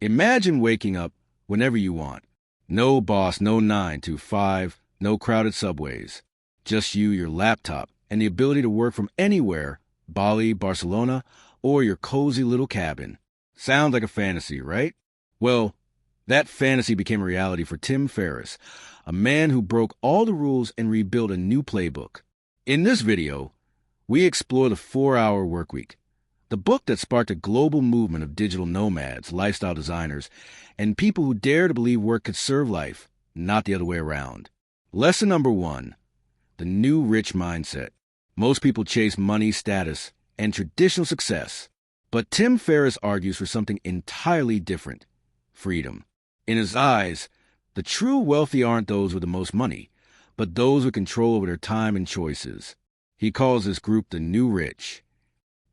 Imagine waking up whenever you want. No boss, no 9 to 5, no crowded subways. Just you, your laptop, and the ability to work from anywhere, Bali, Barcelona, or your cozy little cabin. Sounds like a fantasy, right? Well, that fantasy became a reality for Tim Ferriss, a man who broke all the rules and rebuilt a new playbook. In this video, we explore the 4-Hour Workweek, the book that sparked a global movement of digital nomads, lifestyle designers, and people who dare to believe work could serve life, not the other way around. Lesson number 1, the new rich mindset. Most people chase money, status, and traditional success, but Tim Ferriss argues for something entirely different: freedom. In his eyes, the true wealthy aren't those with the most money, but those with control over their time and choices. He calls this group the new rich.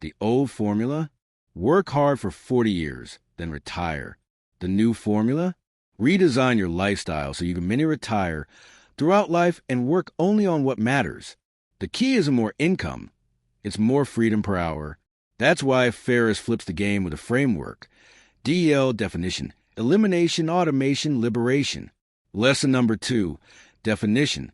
The old formula? Work hard for 40 years, then retire. The new formula? Redesign your lifestyle so you can mini-retire throughout life and work only on what matters. The key isn't more income. It's more freedom per hour. That's why Ferriss flips the game with a framework. DEL definition: elimination, automation, liberation. Lesson number 2, definition: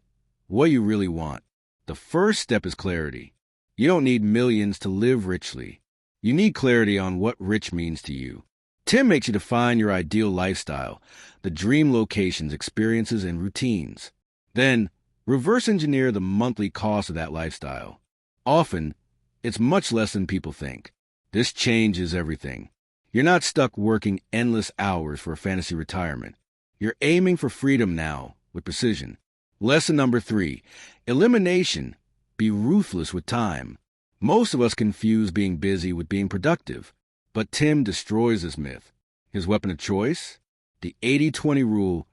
what you really want. The first step is clarity. You don't need millions to live richly. You need clarity on what rich means to you. Tim makes you define your ideal lifestyle, the dream locations, experiences, and routines. Then, reverse engineer the monthly cost of that lifestyle. Often, it's much less than people think. This changes everything. You're not stuck working endless hours for a fantasy retirement. You're aiming for freedom now, with precision. Lesson number 3, elimination. Be ruthless with time. Most of us confuse being busy with being productive, but Tim destroys this myth. His weapon of choice? The 80-20 rule.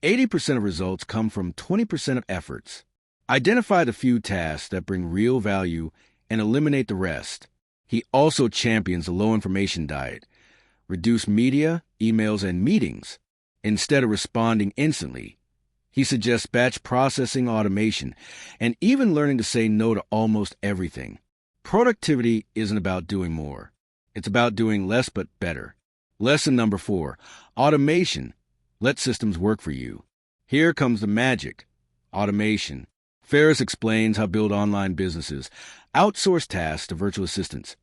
80% of results come from 20% of efforts. Identify the few tasks that bring real value and eliminate the rest. He also champions the low-information diet. Reduce media, emails, and meetings. Instead of responding instantly, he suggests batch processing, automation, and even learning to say no to almost everything. Productivity isn't about doing more. It's about doing less but better. Lesson number 4, automation. Let systems work for you. Here comes the magic. Automation. Ferriss explains how to build online businesses, outsource tasks to virtual assistants,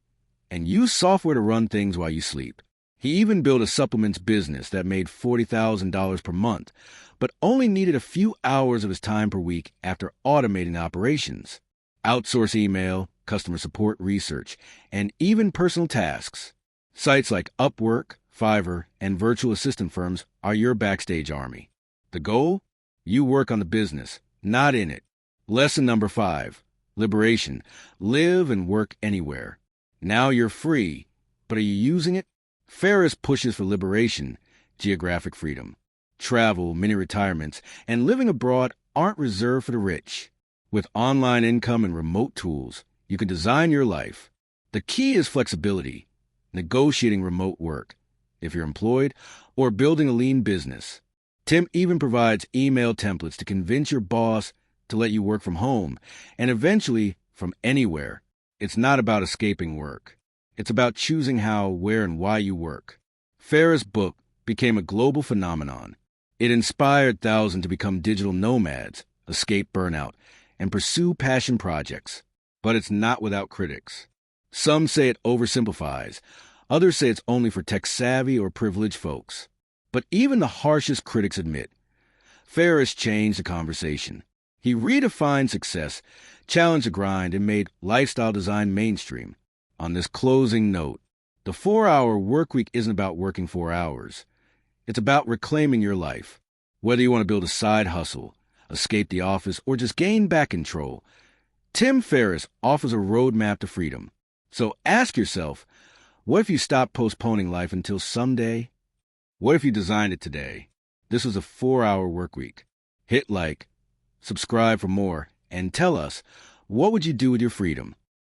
and use software to run things while you sleep. He even built a supplements business that made $40,000 per month, but only needed a few hours of his time per week after automating operations. Outsource email, customer support, research, and even personal tasks. Sites like Upwork, Fiverr, and virtual assistant firms are your backstage army. The goal? You work on the business, not in it. Lesson number 5, liberation. Live and work anywhere. Now you're free, but are you using it? Ferriss pushes for liberation, geographic freedom. Travel, mini-retirements, and living abroad aren't reserved for the rich. With online income and remote tools, you can design your life. The key is flexibility, negotiating remote work, if you're employed, or building a lean business. Tim even provides email templates to convince your boss to let you work from home, and eventually from anywhere. It's not about escaping work. It's about choosing how, where, and why you work. Ferriss' book became a global phenomenon. It inspired thousands to become digital nomads, escape burnout, and pursue passion projects. But it's not without critics. Some say it oversimplifies. Others say it's only for tech-savvy or privileged folks. But even the harshest critics admit, Ferriss changed the conversation. He redefined success, challenged the grind, and made lifestyle design mainstream. On this closing note, the 4-Hour Workweek isn't about working 4 hours. It's about reclaiming your life. Whether you want to build a side hustle, escape the office, or just gain back control, Tim Ferriss offers a roadmap to freedom. So ask yourself, what if you stopped postponing life until someday? What if you designed it today? This was a 4-Hour Workweek. Hit like, subscribe for more, and tell us, what would you do with your freedom?